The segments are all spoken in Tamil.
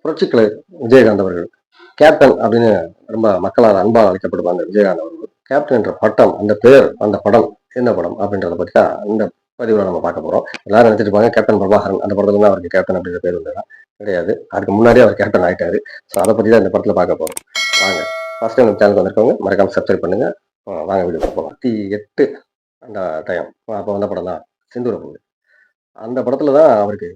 புரட்சிக்கலை விஜயகாந்த் அவர்கள் கேப்டன் அப்படின்னு ரொம்ப மக்களால் அன்பால் அழைக்கப்படுவாங்க விஜயகாந்த் அவர்கள். கேப்டன் என்ற பட்டம், அந்த பேர், அந்த படம் என்ன படம் அப்படின்றத பற்றி தான் இந்த பதிவில் நம்ம பார்க்க போறோம். எல்லாரும் நினைச்சிட்டு இருப்பாங்க கேப்டன் பிரபாகரன் அந்த படத்துல தான் அவருக்கு கேப்டன் அப்படின்ற பேர் வந்ததா. கிடையாது, அதுக்கு முன்னாடியே அவர் கேப்டன் ஆயிட்டாரு. ஸோ அதை பற்றி தான் இந்த படத்துல பார்க்க போறோம். வாங்க, ஃபர்ஸ்ட் டைம் சேனல் வந்திருக்கவங்க மறக்காம சப்ஸ்கிரைப் பண்ணுங்க. வாங்க வீடியோ போகலாம். 8 அந்த டைம் அப்போ வந்த படம் தான் சிந்தூர பூமி. அந்த படத்துல தான் அவருக்கு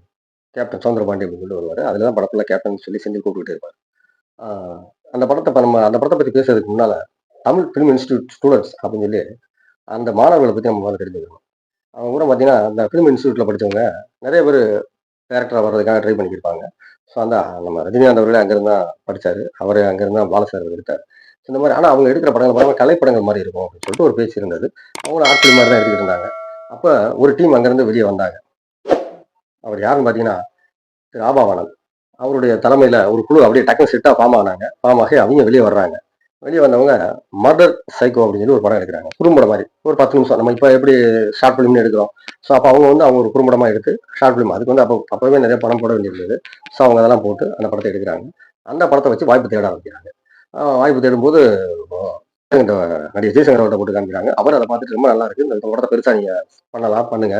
கேப்டன் சுதந்திர பாண்டி அப்படின்னு சொல்லிட்டு வருவாரு. அதுல தான் படத்துல கேப்டன் சொல்லி செந்தில் கூப்பிட்டு இருப்பாரு. ஆஹ் அந்த படத்தை நம்ம அந்த படத்தை பத்தி பேசுறதுக்கு முன்னால தமிழ் பிலிம் இன்ஸ்டியூட் ஸ்டூடெண்ட்ஸ் அப்படின்னு சொல்லி அந்த மாணவர்களை பத்தி நம்ம முதல்ல தெரிஞ்சுக்கணும். அவங்க கூட பார்த்தீங்கன்னா அந்த ஃபிலிம் இன்ஸ்டியூட்ல படிச்சவங்க நிறைய பேர் டேரக்டரா வர்றதுக்காக ட்ரை பண்ணியிருப்பாங்க. ஸோ அந்த நம்ம ரஜினிகாந்த் அவர்களே அங்கிருந்து தான் படிச்சாரு. அவரே அங்கிருந்து தான் பாலசார் எடுத்தார். இந்த மாதிரி ஆனால் அவங்க எடுக்கிற படங்கள் பார்த்தா கலைப்படங்கள் மாதிரி இருக்கும் அப்படின்னு சொல்லிட்டு ஒரு பேச்சு இருந்தது. அவங்களும் ஆர்ட் ஃபிலிம் மாதிரி தான் எடுத்துக்கிட்டு இருந்தாங்க. அப்போ ஒரு டீம் அங்கிருந்து வெளியே வந்தாங்க. அவர் யாருன்னு பார்த்தீங்கன்னா திரு ஆபாவானன். அவருடைய தலைமையில ஒரு குழு அப்படியே டக்குனு செட்டா ஃபார்ம் ஆனாங்க. ஃபார்ம் ஆகி அவங்க வெளியே வர்றாங்க. வெளியே வந்தவங்க மர்டர் சைக்கோ அப்படின்னு சொல்லி ஒரு படம் எடுக்கிறாங்க. குறும்படம் மாதிரி ஒரு 10 நிமிஷம். நம்ம இப்போ எப்படி ஷார்ட் ஃபிலிம்னு எடுக்கிறோம். ஸோ அப்போ அவங்க ஒரு குறும்படமா எடுத்து ஷார்ட் ஃபிலிம் அதுக்கு அப்பவே நிறைய படம் போட வேண்டியிருந்தது. ஸோ அவங்க அதெல்லாம் போட்டு அந்த படத்தை எடுக்கிறாங்க. அந்த படத்தை வச்சு வாய்ப்பு தேட ஆரம்பிக்கிறாங்க. வாய்ப்பு தேடும்போது இந்த நடிகர் ஜெய்சங்கர் அவர்கிட்ட போட்டு காமிக்கிறாங்க. அவர் அதை பார்த்துட்டு ரொம்ப நல்லா இருக்கு, இந்த படத்தை பெருசா நீங்க பண்ணலாம், பண்ணுங்க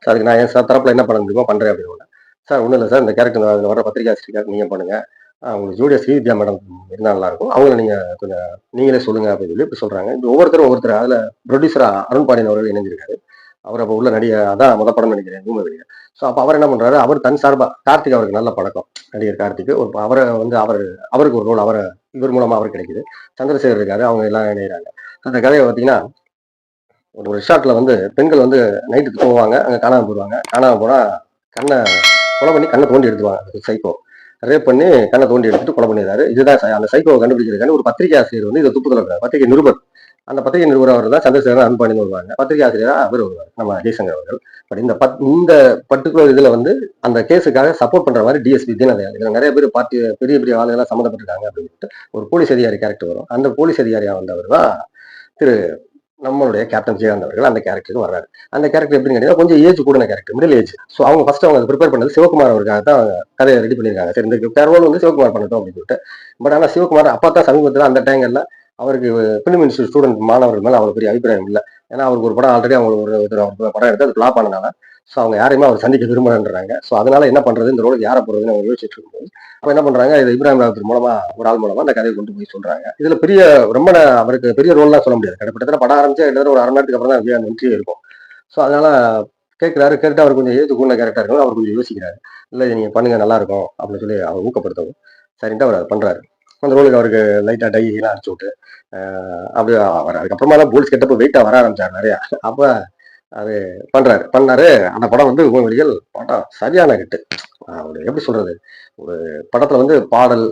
சார், அதுக்கு நான் என் சார் தரப்புல என்ன பண்ண முடியுமோ பண்றேன் அப்படின்னு. சார் ஒன்றும் இல்லை சார், இந்த கேரக்டர் அதில் வர பத்திரிகை ஆசிரியர் நீங்கள் பண்ணுங்க, உங்களுக்கு ஜூடியா ஸ்ரீவித்யா மேடம் இருந்தால் நல்லா இருக்கும், அவங்கள நீங்க கொஞ்சம் நீங்களே சொல்லுங்க அப்படின்னு சொல்லி இப்படி சொல்றாங்க. இது ஒவ்வொருத்தர் அதுல ப்ரொடியூசரா அருண் பாண்டியன் அவர்கள் இணைஞ்சிருக்காரு. அவர் அப்போ உள்ள நடிகர், அதான் முத படம் நினைக்கிறேன் பூமி வெளியே. ஸோ அப்போ அவர் என்ன பண்றாரு, அவர் தன் சார்பா கார்த்திக் அவருக்கு நல்ல பழக்கம், நடிகர் கார்த்திக் ஒரு அவரை அவருக்கு ஒரு ரோல் இவர் மூலமா அவருக்கு கிடைக்குது. சந்திரசேகர் இருக்காரு, அவங்க எல்லாம் இணைகிறாங்க. அந்த கதையை பார்த்தீங்கன்னா ஒரு ரிசார்ட்ல பெண்கள் நைட்டுக்கு தூங்குவாங்க, அங்க காணாம போயிடுவாங்க. காணாம போனா கண்ணை கொலை பண்ணி கண்ணை தோண்டி எடுத்துருவாங்க. சைக்கோ ரேப் பண்ணி கண்ணை தோண்டி எடுத்துட்டு கொலை பண்ணிடுறாரு. இதுதான் அந்த சைக்கோவை கண்டுபிடிக்கிறதுக்கான ஒரு பத்திரிகை ஆசிரியர் இதை துப்பு தொடர்றாரு. பத்திரிகை நிருபர், அந்த பத்திரிகை நிருபர் அவர் தான் சந்திரசேகர் அன்பு வருவாங்க. பத்திரிகை ஆசிரியரா அவர் வருவார், நம்ம ஜெய்சங்கர் அவர்கள். பட் இந்த பர்டிகுலர் இதுல அந்த கேஸுக்காக சப்போர்ட் பண்ற மாதிரி டிஎஸ்பி தீனதயாள், இதுல நிறைய பேர் பார்ட்டி பெரிய பெரிய ஆளுகள்லாம் சம்மந்தப்பட்டிருக்காங்க அப்படின்னு ஒரு போலீஸ் அதிகாரி கேரக்டர் வரும். அந்த போலீஸ் அதிகாரியா வந்தவர் தான் திரு நம்மளுடைய கேப்டன் விஜயகாந்த் அவர்கள் அந்த கேரக்டருக்கு வர்றாரு. அந்த கேரக்டர் எப்படின்னு கேட்டீங்கன்னா கொஞ்சம் ஏஜ் கூடின கேரக்டர், மிடில் ஏஜ். ஸோ அவங்க ஃபர்ஸ்ட் அவங்க ப்ரிப்பேர் பண்ணது சிவகுமார் அவருக்காக தான் கதையை ரெடி பண்ணியிருக்காங்க. சரி, இந்த ரோல் சிவகுமார் பண்ணட்டும் அப்படின்னு சொல்லிட்டு. பட் ஆனால் சிவகுமார் அப்பா தான் சமீபத்தில் அந்த டைங்கல்ல அவருக்கு பிலிம் இன்ஸ்டியூட் ஸ்டூடெண்ட் மாணவர்கள் மேலே அவருக்கு பெரிய அபிப்பிராயம் இல்லை. ஏன்னா அவருக்கு ஒரு படம் ஆல்ரெடி அவங்க ஒரு படம் எடுத்து அது ஃபிளாப் ஆனனால ஸோ அவங்க யாரையுமே அவர் சந்திக்க விரும்புறாங்க. ஸோ அதனால என்ன பண்றது, இந்த ரோலுக்கு யாரை போறதுன்னு அவங்க யோசிச்சுட்டு இருக்கும்போது அப்ப என்ன பண்றாங்க, இது இப்ராஹிம் ராவத்தர் மூலமா ஒரு ஆள் மூலமா அந்த கதையை கொண்டு போய் சொல்றாங்க. இதுல பெரிய ரொம்ப அவருக்கு பெரிய ரோல்லாம் சொல்ல முடியாது. கிட்டத்தட்ட படம் ஆரம்பிச்சா கிட்டத்தட்ட ஒரு 1/2 மணி நேரத்துக்கு அப்புறம் தான் விஜய் என்ட்ரி இருக்கும். ஸோ அதனால கேட்டு அவர் கொஞ்சம் ஏஜ் கூடின கேரக்டர் இருக்கும், அவர் கொஞ்சம் யோசிக்கிறாரு. இல்லை நீங்க பண்ணுங்க நல்லா இருக்கும் அப்படின்னு சொல்லி அவர் ஊக்கப்படுத்தவும் சரின்ட்டு அவர் அதை பண்றாரு. அந்த ரோலுக்கு அவருக்கு லைட்டா டை எல்லாம் அடிச்சு விட்டு அப்படி அவர் அதுக்கப்புறமா தான் போலீஸ் கெட்டப்ப வெயிட்டா வர ஆரம்பிச்சாரு நிறையா. அப்ப அது பண்ணாரு. அந்த படம் வழிகள் படம் சரியான ஹிட்டு. ஒரு எப்படி சொல்றது, ஒரு படத்துல பாடல்,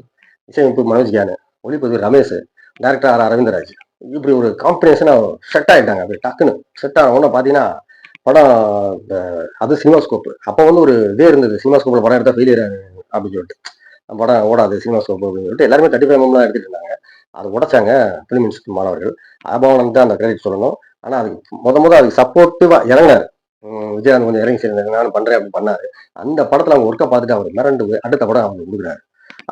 இசையமைப்பு மனோஜ் கியானு, ஒளிப்பதிவு ரமேஷ், டைரக்டர் அரவிந்தராஜ், இப்படி ஒரு காம்பினேஷனா செட் ஆயிட்டாங்க. அப்படி டக்குன்னு செட் ஆன உடனே பாத்தீங்கன்னா படம் அது சினிமாஸ்கோப். அப்போ ஒரு இதே இருந்தது, சினிமாஸ்கோப்ல படம் எடுத்தா ஃபெயிலியர் அப்படின்னு சொல்லிட்டு படம் ஓடாது சினிமாஸ்கோப் அப்படின்னு சொல்லிட்டு எல்லாருமே 35 mm எடுத்துட்டு இருந்தாங்க. அதை உடைச்சாங்க பிலிம் இன்ஸ்டியூட் மாணவர்கள். ஆபாவனம் தான் அந்த கிரெடிட் சொல்லணும். ஆனா அதுக்கு அதுக்கு சப்போர்ட்டிவா இறங்கினாரு. விஜயகாந்த் கொஞ்சம் இறங்கி சரி நானும் பண்றேன் அப்படின்னு பண்ணாரு. அந்த படத்துல அவங்க ஒர்க்கை பார்த்துட்டு அவர் மிரண்டு அடுத்த படம் அவங்க கொடுக்குறாரு.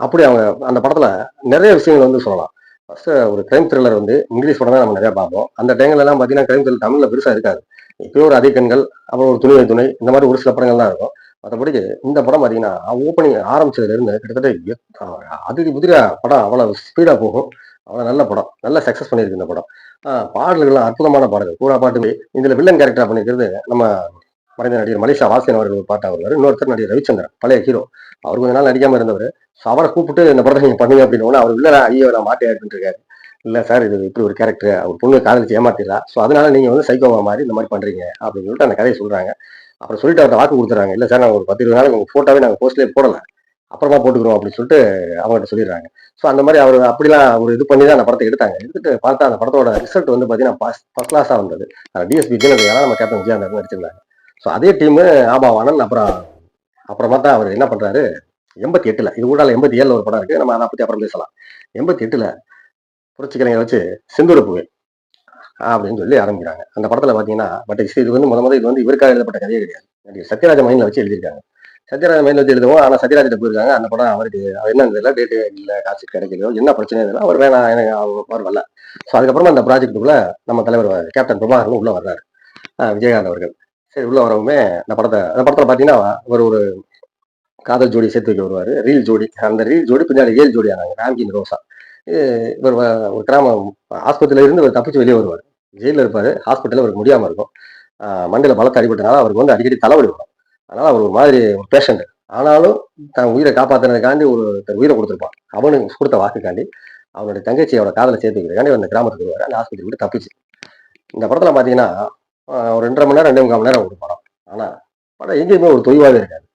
அப்படி அவங்க அந்த படத்துல நிறைய விஷயங்கள் சொல்லலாம். ஃபர்ஸ்ட் ஒரு கிரைம் த்ரில்லர் இங்கிலீஷ் படம் தான் நம்ம நிறைய பார்ப்போம். அந்த டைம்ல எல்லாம் பாத்தீங்கன்னா கிரைம் த்ரில்லர் தமிழ்ல பெருசா இருக்காது. இப்பயும் ஒரு அதிகண்கள், அப்புறம் ஒரு துணை இந்த மாதிரி ஒரு சில படங்கள் தான் இருக்கும். மற்றபடி இந்த படம் பாத்தீங்கன்னா ஓப்பனிங் ஆரம்பிச்சதுல இருந்து கிட்டத்தட்ட அதிரி புதிரா படம் அவ்வளவு ஸ்பீடா போகும். அவ்வளவு நல்ல படம், நல்ல சக்சஸ் பண்ணியிருக்கு இந்த படம். பாடல்கள்லாம் அற்புதமான பாடல்கள், பூரா பாட்டுமே. இதுல வில்லன் கேரக்டரா பண்ணிக்கிறது நம்ம மறைந்த நடிகர் மலேசியா வாசியன் அவர்கள் ஒரு பாட்டா வருவார். இன்னொருத்தர் நடிகர் ரவிச்சந்திரன், பழைய ஹீரோ. அவர் கொஞ்ச நாள் நடிக்காம இருந்தவர். அவரை கூப்பிட்டு இந்த படத்தை நீங்க பண்ணுங்க அப்படின்னு அவர் இல்ல ஐயோ நான் மாட்டே இருக்காரு. இல்ல சார், இது இப்படி ஒரு கேரக்டர், அவர் பொண்ணு காதலிச்சு ஏமாத்திடா, ஸோ அதனால நீங்க சைக்கோவா மாதிரி இந்த மாதிரி பண்றீங்க அப்படின்னு சொல்லிட்டு அந்த கதையை சொல்றாங்க. அப்புறம் சொல்லிட்டு அவர்கிட்ட வாக்கு கொடுத்துறாங்க, இல்ல சார் நான் ஒரு 10-20 நாளைக்கு உங்க போட்டோவே நாங்கள் போஸ்ட்லேயே போடல, அப்புறமா போட்டுக்கிறோம் அப்படின்னு சொல்லிட்டு அவங்ககிட்ட சொல்லிடுறாங்க. ஸோ அந்த மாதிரி அவர் அப்படிலாம் ஒரு இது பண்ணி தான் அந்த படத்தை எடுத்துட்டு பார்த்தா அந்த படத்தோட ரிசல்ட் பார்த்தீங்கன்னா ஃபர்ஸ்ட் கிளாஸா வந்தது. டிஎஸ்பி நம்ம கேப்டன் விஜயகாந்த் நடிச்சிருந்தாங்க. ஸோ அதே டீம் ஆபாவானன். அப்புறமா தான் அவர் என்ன பண்றாரு, 88ல இது கூட 87ல ஒரு படம் இருக்கு, நம்ம அதை பத்தி அப்புறம் பேசலாம். 88ல புரட்சி கலைஞரை வச்சு செந்தூர பூவே அப்படின்னு சொல்லி ஆரம்பிக்கிறாங்க. அந்த படத்துல பாத்தீங்கன்னா பட் இது முத இது இவருக்காக எழுதப்பட்ட கதையே கிடையாது, நடிகர் சத்யராஜ மைண்ட்ல வச்சு எழுதியிருக்காங்க. சத்யராஜ் மைண்ட்ல வச்சு எழுதுவோம். ஆனா சத்யராஜ்கிட்ட போயிருக்காங்க. அந்த படம் அவருக்கு என்னன்னு தெரியல, டேட்டு இல்ல, காசு கிடைக்கலையோ, என்ன பிரச்சனையோ தெரியல. அவர் வேணாம், எனக்கு அவர் வரல. ஸோ அதுக்கப்புறமா அந்த ப்ராஜெக்ட்டுக்குள்ள நம்ம தலைவர் கேப்டன் பிரபாகரன் உள்ள வர்றாரு. விஜயகாந்த் அவர்கள். சரி உள்ள வரவுமே அந்த படத்துல பாத்தீங்கன்னா அவர் ஒரு காதல் ஜோடி சேர்த்து வைக்க வருவாரு. ரீல் ஜோடி. அந்த ரீல் ஜோடி பின்னாடி 7 ஜோடி ஆனாங்க. ராம்கி ரோசா. இவர் ஒரு கிராமம் ஆஸ்பத்திரியில இருந்து இவர் தப்பிச்சு வெளியே வருவார். ஜெயிலில் இருப்பாரு. ஹாஸ்பிட்டல்ல அவருக்கு முடியாம இருக்கும். மண்டையில பலத்த அடிபட்டனால அவருக்கு வந்து அடிக்கடி தலைவலி வரும். அதனால அவர் ஒரு மாதிரி ஒரு பேஷண்ட். ஆனாலும் தன் உயிரை காப்பாத்துறதுக்காண்டி தன் உயிரை கொடுத்துருப்பான். அவனுக்கு கொடுத்த வாக்குக்காண்டி அவனுடைய தங்கச்சியோட காதலை சேர்த்து வைக்கிறதுக்காண்டி அந்த கிராமத்துக்கு வருவாரு. அந்த ஹாஸ்பிட்டல் விட்டு தப்பிச்சு. இந்த படத்துல பாத்தீங்கன்னா ஒரு 2.5 மணி நேரம் 2.25 மணி நேரம் ஒரு படம். ஆனா படம் எங்கேயுமே ஒரு தொய்வாவே இருக்காது.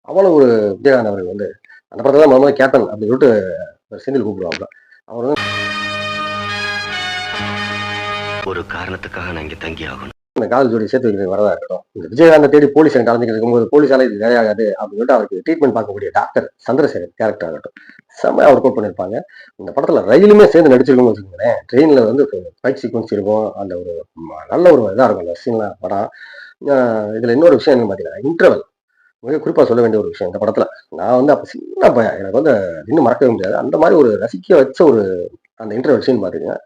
அவ்வளவு ஒரு விஜயகாந்த் அவர்கள் வந்து அந்த படத்துல முதல்ல கேப்டன் அப்படின்னு சொல்லிட்டு செந்தில் கூப்பிடுவாங்க. அவர் வந்து ஒரு காரணத்துக்காக நான் இங்க தங்கி ஆகணும். இந்த காதல் ஜோடி சேர்த்து வைக்கிறது வரதா இருக்கட்டும். இந்த விஜயகாந்த் தேடி போலீஸ் கலந்துக்கிட்டு இருக்கும்போது போலீஸால இது வேலையாகாது அப்படின்னு சொல்லிட்டு அவருக்கு ட்ரீட்மெண்ட் பார்க்கக்கூடிய டாக்டர் சந்திரசேகர் கேரக்டர் ஆகட்டும். செம்மையா ஒர்க் அவுட் பண்ணியிருப்பாங்க. இந்த படத்துல ரயிலுமே சேர்ந்து நடிச்சிருக்கோம்னு வச்சுக்கோங்களேன். ட்ரெயின்ல வந்து ஃபைட் சீக்வன்ஸ் இருக்கும். அந்த ஒரு நல்ல ஒரு இதா இருக்கும் அந்த சீன்லாம் படம். இதுல இன்னொரு விஷயம் என்ன பாத்தீங்கன்னா இன்டர்வல் மிக குறிப்பா சொல்ல வேண்டிய ஒரு விஷயம் இந்த படத்துல. நான் வந்து அப்ப சின்ன பையன். எனக்கு வந்து இன்னும் மறக்கவே முடியாது. அந்த மாதிரி ஒரு ரசிக்க வச்ச ஒரு அந்த இன்டர்வல் சீன் பாத்தீங்கன்னா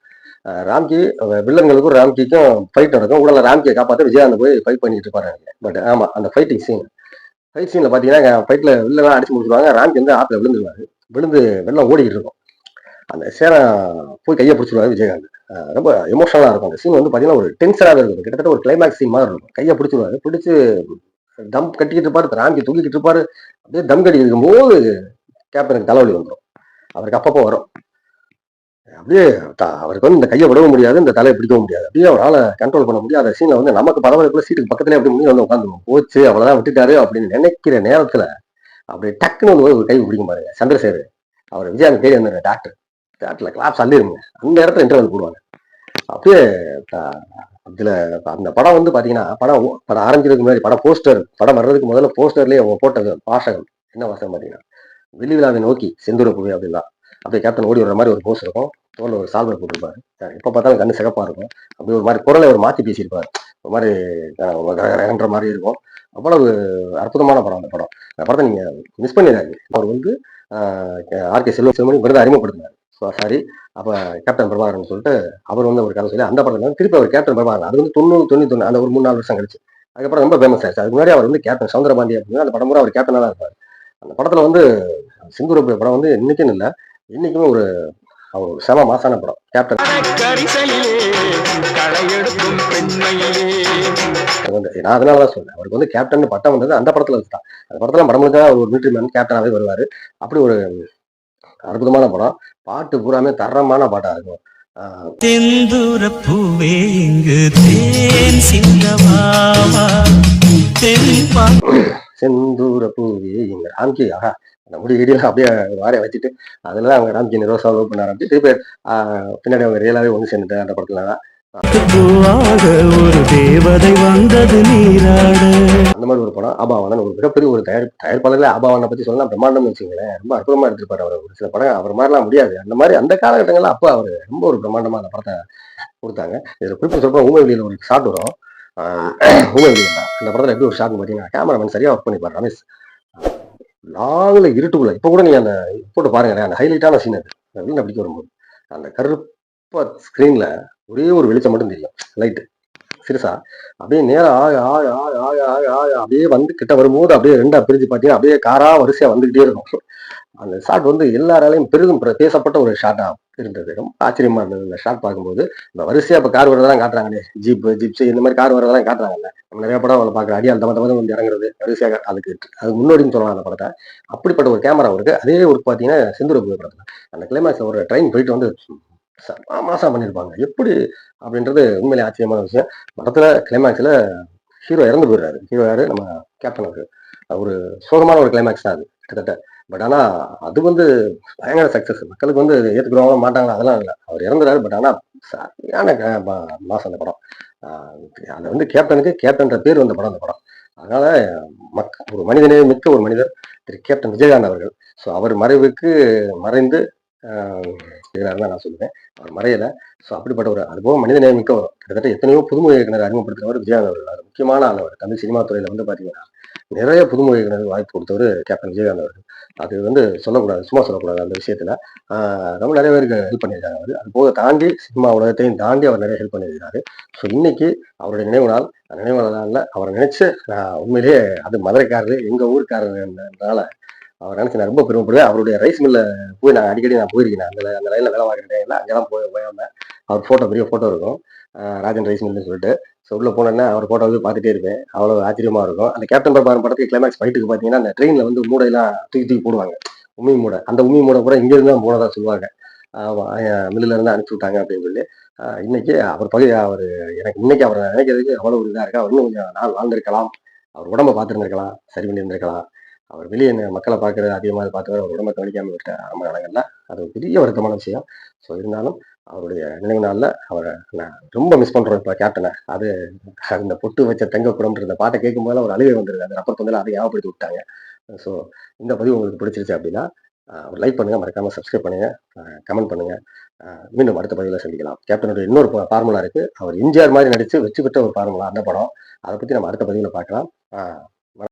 ராம்கி வில்லன்களுக்கும் ராம்கிக்கும் ஃபைட் நடக்கும். உடல ராம்கியை காப்பாற்ற விஜயகாந்த் போய் ஃபைட் பண்ணிட்டு இருப்பாரு. பட் ஆமா அந்த ஃபைட் சீன்ல பாத்தீங்கன்னா ஃபைட்ல வில்லன் அடிச்சு முடிச்சிருவாங்க. ராம்கி வந்து ஆத்துல விழுந்துருவாரு. விழுந்து வெள்ளம் ஓடிக்கிட்டு இருக்கும். அந்த சேரம் போய் கையை பிடிச்சிருவாரு விஜயகாந்த். ரொம்ப எமோஷனலா இருக்கும் அந்த சீன் வந்து பாத்தீங்கன்னா ஒரு டென்ஷனாக இருக்கும். கிட்டத்தட்ட ஒரு கிளைமேக்ஸ் சீன் மாதிரி இருக்கும். கையை பிடிச்சிருவாரு. பிடிச்சு தம் கட்டிக்கிட்டு இருப்பாரு. ராம்கி தூக்கிட்டு இருப்பாரு. அப்படியே தம் கட்டி இருக்கும்போது கேப்டனுக்கு தலைவலி வந்துடும். அவருக்கு அப்பப்போ வரும். அப்படியே அவருக்கு வந்து இந்த கையை விடவும் முடியாது, இந்த தலையை பிடிக்கவும் முடியாது. அப்படியே அவரால் கண்ட்ரோல் பண்ண முடியாத சீன்ல வந்து நமக்கு பரவாயில்ல சீட்டுக்கு பக்கத்துல அப்படி முடிஞ்சு வந்து உட்காந்துருவோம். போச்சு அவ்வளவுதான் விட்டுட்டாரு அப்படின்னு நினைக்கிற நேரத்துல அப்படியே டக்குன்னு வந்து ஒரு கை பிடிக்கும் பாருங்க சந்திரசேகர். அவர் விஜயாந்த் தேடி வந்தாரு டாக்டர்ல கிளாப்ஸ் அள்ளிருங்க. அந்த இடத்துல இன்டர்வல் போடுவாங்க. அப்படியே இதுல அந்த படம் வந்து பாத்தீங்கன்னா படம் ஆரம்பிக்கிறதுக்கு முன்னாடி படம் வர்றதுக்கு முதல்ல போஸ்டர்லயே அவங்க போட்ட வாசகம் என்ன வாசகம் பாத்தீங்கன்னா வெள்ளி விழாவை நோக்கி செந்தூர புவி அப்படின்னா அப்படியே கேப்டன் ஓடி வர்ற மாதிரி ஒரு போஸ்ட் இருக்கும். தோல்ல ஒரு சால்வர் போட்டிருப்பாரு. எப்ப பார்த்தாலும் கண்ணு சிகப்பா இருக்கும். அப்படி ஒரு மாதிரி குரலை ஒரு மாத்தி பேசியிருப்பாரு. ஒரு மாதிரி மாதிரி இருக்கும். அவ்வளவு அற்புதமான படம் அந்த படம். அந்த படத்தை நீங்க மிஸ் பண்ணிடாது. அவர் வந்து ஆர்கே செல்வமணி விருது அறிமுகப்படுத்தினார். சாரி அப்ப கேப்டன் பிரபாகரன் சொல்லிட்டு அவர் வந்து ஒரு கதை சொல்லி அந்த படத்துல திருப்பி அவர் கேப்டன் பிரபாகரன் அது வந்து 90-91 அந்த ஒரு 3-4 வருஷம் கழிச்சு அதுக்கப்புறம் ரொம்ப ஃபேமஸ் ஆயிடுச்சு. அதுக்கு முன்னாடி அவர் வந்து கேப்டன் சவுந்தரபாண்டி அப்படின்னு அந்த படம் கூட அவர் கேப்டனா தான் இருப்பார். அந்த படத்துல வந்து சிந்துர படம் வந்து இன்னைக்குன்னு இல்லை இன்னைக்குமே ஒரு அவர் செம மாசான படம் கேப்டன். நான் அதனாலதான் சொன்னேன் அவருக்கு வந்து கேப்டன் பட்டம் வந்தது அந்த படத்துல வச்சுதான். அந்த படத்துல படம் முடிஞ்சா ஒரு மிலிட்டரி மேன் கேப்டனாவே வருவாரு. அப்படி ஒரு அற்புதமான படம். பாட்டு பூராமே தரமான பாட்டா இருக்கும். செந்தூர பூவே இங்கு தேன் சிந்தமாவா செந்தூர பூவே இங்க ராம்கி ஆஹா அந்த முடி இடியெல்லாம் அப்படியே வாரைய வச்சுட்டு அதுலதான் அவங்க ராம்கி ரோசா லவ் பண்ண ஆரம்பிச்சு திருப்பி பின்னாடி அவங்க ரியலாவே ஒன்று சேர்ந்துட்டு அந்த படத்துலதான் ஒரு தேவதை வந்தது அந்த மாதிரி ஒரு படம் ஆபாவான ஒரு மிகப்பெரிய ஒரு தயாரிப்பாளர்களே ஆபாவான பத்தி சொல்லலாம் பிரம்மாண்டம்னு வச்சுங்களேன். ரொம்ப அற்புதமா எடுத்திருப்பாரு அவர். ஒரு சில படம் அவர் மாதிரிலாம் முடியாது. அந்த மாதிரி அந்த காலகட்டங்கள்ல அப்ப அவர் ரொம்ப ஒரு பிரம்மாண்டமா அந்த படத்தை கொடுத்தாங்க. இதுல குறிப்பிட்ட சொல்ற ஊமைவெளியில ஒரு ஷாட் வரும். ஊமைவெளியில அந்த படத்துல எப்படி ஒரு ஷாட் பாத்தீங்கன்னா கேமராமேன் சரியா ஒர்க் பண்ணிப்பாரு ரமேஷ். லாங்ல இருட்டுக்குள்ள இப்ப கூட நீங்க அந்த போட்டு பாருங்க அந்த ஹைலைட்டான சீன் அது வீணை பிடிக்க வரும்போது அந்த கருப்பா ஸ்கிரீன்ல ஒரே ஒரு வெளிச்சம் மட்டும் தெரியும் லைட்டு சிறுசா அப்படியே நேரம் ஆக ஆக ஆக ஆக ஆக ஆக அப்படியே வந்து கிட்ட வரும்போது அப்படியே ரெண்டா பிரிஞ்சு பார்த்தீங்கன்னா அப்படியே காரா வரிசையா வந்துகிட்டே இருக்கும். அந்த ஷாட் வந்து எல்லாராலையும் பெரிதும் பேசப்பட்ட ஒரு ஷாட்டா இருந்தது. ரொம்ப ஆச்சரியமா இருந்தது இந்த ஷாட் பார்க்கும்போது. இந்த வரிசையா இப்ப கார் வரதெல்லாம் காட்டுறாங்களே ஜிப்ஸி இந்த மாதிரி கார் வரதெல்லாம் காட்டுறாங்கல்ல நம்ம நிறைய படம் அவளை பார்க்குற அடியால் தம வந்து இறங்குறது வரிசையாக அதுக்கு முன்னோடின்னு சொல்லலாம் அந்த படத்தை. அப்படிப்பட்ட ஒரு கேமரா இருக்கு. அதே ஒரு பார்த்தீங்கன்னா செந்தூர படத்துல அந்த கிளைமேக்ஸ்ல ஒரு ட்ரெயின் போயிட்டு வந்து மாசம் பண்ணியிருப்பாங்க எப்படி அப்படின்றது உண்மையிலே ஆச்சரியமான விஷயம். படத்துல கிளைமேக்ஸ்ல ஹீரோ இறந்து போயிடுறாரு. ஹீரோ யாரு நம்ம கேப்டனுக்கு ஒரு சோகமான ஒரு கிளைமேக்ஸ் தான் அது கிட்டத்தட்ட. பட் ஆனா அது வந்து பயங்கர சக்சஸ். மக்களுக்கு வந்து ஏத்துக்கிறவங்க மாட்டாங்களா அதெல்லாம் இல்லை. அவர் இறந்துறாரு. பட் ஆனா சரியான மாசம் அந்த படம். அது வந்து கேப்டன்ற பேர் வந்த படம் அந்த படம். அதனால ஒரு மனிதனே மிக்க ஒரு மனிதர் திரு கேப்டன் விஜயகாந்த் அவர்கள். ஸோ அவர் மறைந்து செய்கிறாருன்னு தான் நான் சொல்லுவேன். அவர் மறையல. ஸோ அப்படிப்பட்ட ஒரு அதுபோக மனிதநேயம் மிக்கவர். கிட்டத்தட்ட எத்தனையோ புதுமுக இயக்குனர் அறிமுகப்படுத்தினவர் விஜயகாந்த் அவர்கள். அது முக்கியமான ஆள் அவர். தமிழ் சினிமா துறையில வந்து பார்த்தீங்கன்னா, நிறைய புதுமுக இயக்குனருக்கு வாய்ப்பு கொடுத்தவரு கேப்டன் விஜயகாந்த் அவர்கள். அது வந்து சொல்லக்கூடாது. சும்மா சொல்லக்கூடாது அந்த விஷயத்துல. ஆ ரொம்ப நிறைய பேருக்கு ஹெல்ப் பண்ணியிருக்காங்க அவரு. அது போக தாண்டி சினிமா உலகத்தையும் தாண்டி அவர் நிறைய ஹெல்ப் பண்ணியிருக்கிறாரு. ஸோ இன்னைக்கு அவருடைய நினைவு நாள். நினைவு நாள்ல அவரை நினைச்சு நான் உண்மையிலேயே அது மதுரைக்காரரு, எங்க ஊர்க்காரர்ன்றனால அவர நினைச்சு நான் ரொம்ப பெருமைப்படுவேன். அவருடைய ரைஸ் மில்ல போய் நான் அடிக்கடி போயிருக்கேன். அந்த லைன்ல வேலை பார்க்குற டைம்ல அங்கெல்லாம் போயிருந்தேன். அவர் பெரிய ஃபோட்டோ இருக்கும். ராஜன் ரைஸ் மில்லுன்னு சொல்லிட்டு. ஸோ உள்ள போனோனே அவர் ஃபோட்டோவே பார்த்துட்டே இருப்பேன். அவ்வளோ ஆச்சரியமா இருக்கும். அந்த கேப்டன் பிரபாகரன் படத்துக்கு கிளைமாக்ஸ் ஃபைட்டுக்கு பார்த்தீங்கன்னா, அந்த ட்ரெயின்ல வந்து மூடையெல்லாம் தூக்கி தூக்கி போடுவாங்க. உம்மி மூடை. அந்த உம்மி மூடை கூட இங்கேருந்து தான் போனதா சொல்லுவாங்க. ஆமா. மில்லுல இருந்து அனுப்பிச்சு விட்டாங்க அப்படின்னு சொல்லி. இன்னைக்கு அவரு எனக்கு இன்னைக்கு அவர நினைக்கிறதுக்கு அவ்வளோ ஒரு இதா இருக்கு. அவர் இன்னும் கொஞ்சம் நாள் வாழ்ந்திருக்கலாம். அவர் உடம்ப பார்த்திருந்திருக்கலாம். சரி பண்ணியிருந்திருக்கலாம். அவர் வெளிய மக்கள பார்க்கறது அதிகமா பார்த்து அவர் உடம்ப கவனிக்காம விட்ட ஆரம்ப காலங்கள்ல. அது ஒரு பெரிய வருத்தமான விஷயம். ஸோ இருந்தாலும் அவருடைய நினைவு நாள்ல அவர நான் ரொம்ப மிஸ் பண்றோம் இப்ப கேப்டன. அது அந்த பொட்டு வச்ச தங்க குடம்ன்ற அந்த பாட்ட கேட்கும்போதெல்லாம் ஒரு அழுகை வந்துருது. அந்த ரப்பர் பந்துல அதை ஞாபகப்படுத்தி விட்டாங்க. ஸோ இந்த பதிவு உங்களுக்கு பிடிச்சிருச்சு அப்படின்னா, ஒரு லைக் பண்ணுங்க. மறக்காம சப்ஸ்கிரைப் பண்ணுங்க. கமெண்ட் பண்ணுங்க. மீண்டும் அடுத்த பதிவுல சந்திக்கலாம். கேப்டனுடைய இன்னொரு ஃபார்முலா இருக்கு. அவர் எம்ஜிஆர் மாரி நடிச்சு வெற்றி பெற்ற ஒரு ஃபார்முலா அந்த படம். அத பத்தி நம்ம அடுத்த பதிவுல பார்க்கலாம்.